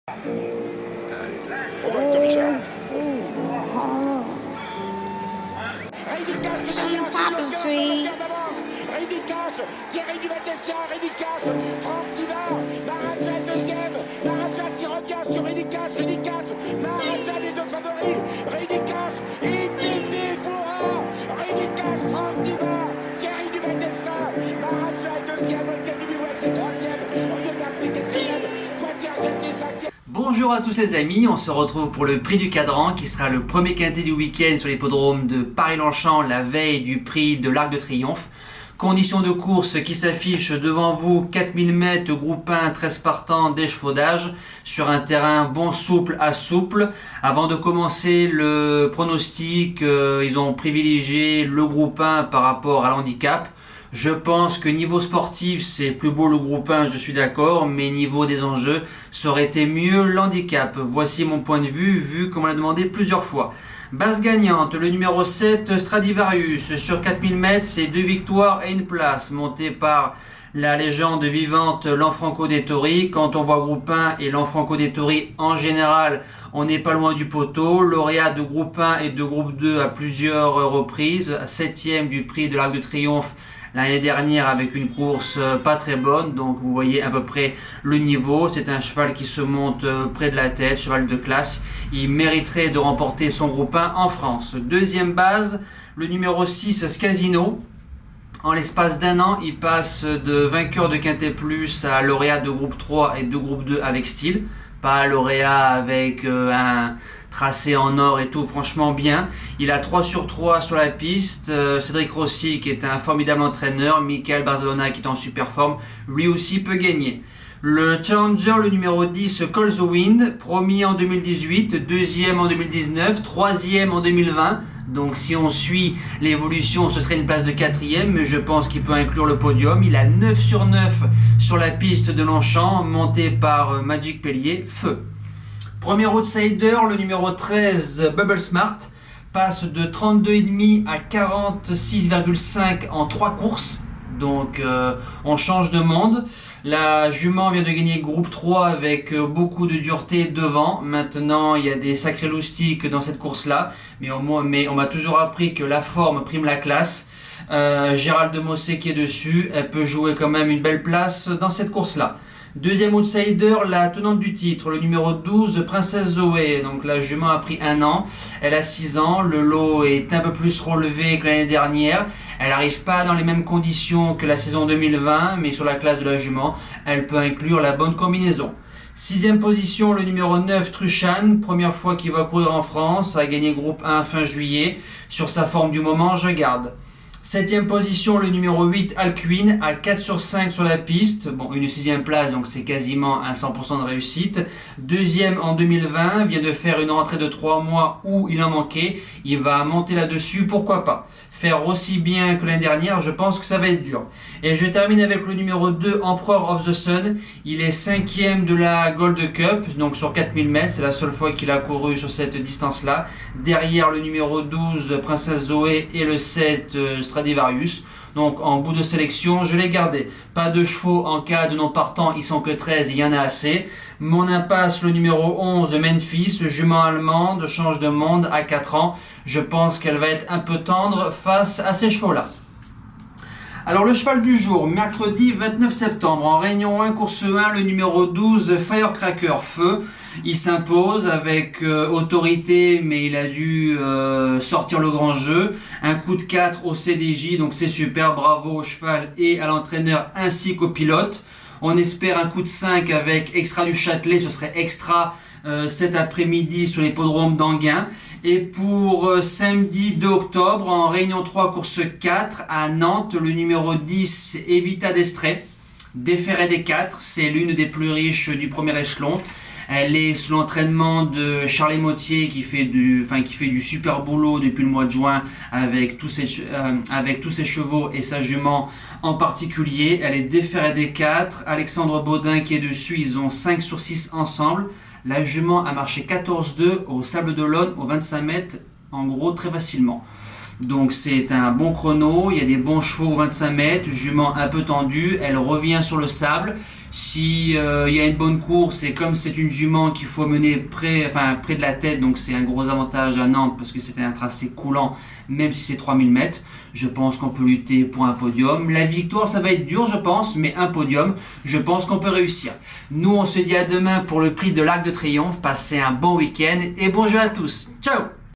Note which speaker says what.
Speaker 1: On vote Richard.
Speaker 2: Hey, you poppin' trees.
Speaker 1: Rédicas, Thierry Duval-Destia, Rédicas, Franck Diva, Maraja est deuxième, Maraja qui revient sur Rédicas, Maraja les deux favoris, Rédicas, Ipipi pourra, Rédicas, Franck Diva, Thierry Duval-Destia, Maraja est deuxième, Olteni Biwet c'est troisième, Oyonnax c'est quatrième, Quaterzen est cinquième.
Speaker 3: Bonjour à tous les amis, on se retrouve pour le prix du cadran qui sera le premier quintet du week-end sur l'hippodrome de Paris-Longchamp la veille du prix de l'Arc de Triomphe. Conditions de course qui s'affichent devant vous, 4000 mètres, groupe 1, 13 partants d'échafaudage sur un terrain bon souple à souple. Avant de commencer le pronostic, ils ont privilégié le groupe 1 par rapport à l'handicap. Je pense que niveau sportif, c'est plus beau le groupe 1, je suis d'accord, mais niveau des enjeux, ça aurait été mieux l'handicap. Voici mon point de vue, vu qu'on me l'a demandé plusieurs fois. Base gagnante, le numéro 7, Stradivarius, sur 4000 mètres, c'est 2 victoires et une place, montée par la légende vivante Lanfranco Dettori. Quand on voit groupe 1 et Lanfranco Dettori, en général, on n'est pas loin du poteau. Lauréat de groupe 1 et de groupe 2 à plusieurs reprises, 7ème du prix de l'Arc de Triomphe l'année dernière avec une course pas très bonne, donc vous voyez à peu près le niveau. C'est un cheval qui se monte près de la tête, cheval de classe. Il mériterait de remporter son groupe 1 en France. Deuxième base, le numéro 6, Scasino. En l'espace d'un an, il passe de vainqueur de Quintet Plus à lauréat de groupe 3 et de groupe 2 avec style. Pas lauréat avec un tracé en or et tout, franchement bien. Il a 3 sur 3 sur la piste. Cédric Rossi qui est un formidable entraîneur. Michael Barzalona qui est en super forme, lui aussi peut gagner. Le challenger, le numéro 10, Call the Wind, premier en 2018, deuxième en 2019, troisième en 2020. Donc si on suit l'évolution, ce serait une place de quatrième, mais je pense qu'il peut inclure le podium. Il a 9 sur 9 sur la piste de Longchamp, monté par Magic Pellier, feu. Premier outsider, le numéro 13, Bubble Smart, passe de 32,5 à 46,5 en 3 courses. Donc on change de monde. La jument vient de gagner groupe 3 avec beaucoup de dureté devant. Maintenant il y a des sacrés loustiques dans cette course là, mais on m'a toujours appris que la forme prime la classe. Gérald de Mossé qui est dessus, elle peut jouer quand même une belle place dans cette course là. Deuxième outsider, la tenante du titre, le numéro 12, Princesse Zoé. Donc la jument a pris 1 an, elle a 6 ans, le lot est un peu plus relevé que l'année dernière. Elle n'arrive pas dans les mêmes conditions que la saison 2020, mais sur la classe de la jument, elle peut inclure la bonne combinaison. 6ème position, le numéro 9, Truchan, première fois qu'il va courir en France, a gagné groupe 1 fin juillet. Sur sa forme du moment, je garde. 7ème position, le numéro 8, Alcuin, à 4 sur 5 sur la piste. Bon, une 6ème place, donc c'est quasiment un 100% de réussite. Deuxième en 2020, vient de faire une rentrée de 3 mois où il en manquait. Il va monter là-dessus, pourquoi pas. Faire aussi bien que l'année dernière, je pense que ça va être dur. Et je termine avec le numéro 2, Emperor of the Sun. Il est 5ème de la Gold Cup, donc sur 4000 mètres. C'est la seule fois qu'il a couru sur cette distance-là. Derrière le numéro 12, Princesse Zoé, et le 7, Stradivarius. Donc en bout de sélection, je l'ai gardé. Pas de chevaux en cas de non partant, ils sont que 13, il y en a assez. Mon impasse, le numéro 11, Memphis, jument allemande, change de monde à 4 ans. Je pense qu'elle va être un peu tendre face à ces chevaux-là. Alors le cheval du jour, mercredi 29 septembre, en réunion 1, course 1, le numéro 12, Firecracker Feu. Il s'impose avec autorité, mais il a dû sortir le grand jeu. Un coup de 4 au CDJ, donc c'est super, bravo au cheval et à l'entraîneur ainsi qu'au pilote. On espère un coup de 5 avec Extra du Châtelet, ce serait extra cet après-midi sur l'hippodrome d'Anguin. Et pour samedi 2 octobre, en réunion 3, course 4 à Nantes, le numéro 10, Evita d'Estrée, déféré des 4, c'est l'une des plus riches du premier échelon. Elle est sous l'entraînement de Charlie Mottier qui fait du super boulot depuis le mois de juin avec tous ses chevaux et sa jument en particulier. Elle est déférée des 4. Alexandre Baudin qui est dessus, ils ont 5 sur 6 ensemble. La jument a marché 14-2 au Sable d'Olonne au 25 mètres, en gros très facilement. Donc c'est un bon chrono, il y a des bons chevaux au 25 mètres, jument un peu tendue, elle revient sur le sable. Si il y a une bonne course et comme c'est une jument qu'il faut mener près de la tête, donc c'est un gros avantage à Nantes parce que c'était un tracé coulant, même si c'est 3000 mètres, je pense qu'on peut lutter pour un podium. La victoire, ça va être dur, je pense, mais un podium, je pense qu'on peut réussir. Nous, on se dit à demain pour le prix de l'Arc de Triomphe. Passez un bon week-end et bon jeu à tous. Ciao!